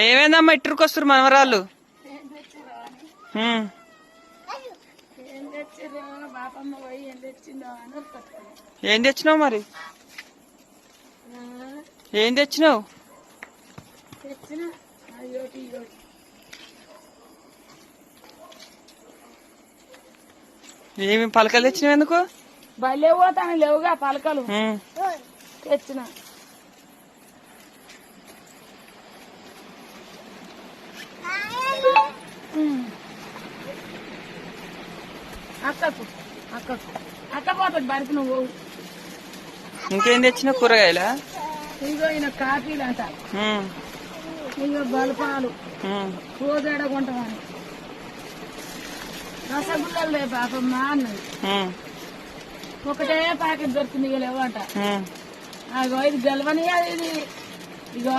ఏమైందమ్మా ఇట్టుకొస్తారు మనవరాళ్ళు? ఏం తెచ్చినావు మరి? ఏం తెచ్చినావు? ఏమి పలకలు తెచ్చినావు? ఎందుకు బయలే పోతాను లేవుగా పలకలు తెచ్చిన. అక్కకు అక్కకు అక్క పోతుంది బరికి నువ్వు. ఇంకేం తెచ్చినావు? కూరగాయలా? ఇంకో ఈయన కాఫీలు అంట, ఇంకో బలపాలు కోదేడగుంటామని రసగుల్లలు లే పాపం మా అన్నది. ఒకటే ప్యాకెట్ దొరికింది ఇక లేవంట. అగో ఇది గెలవని ఇది ఇగో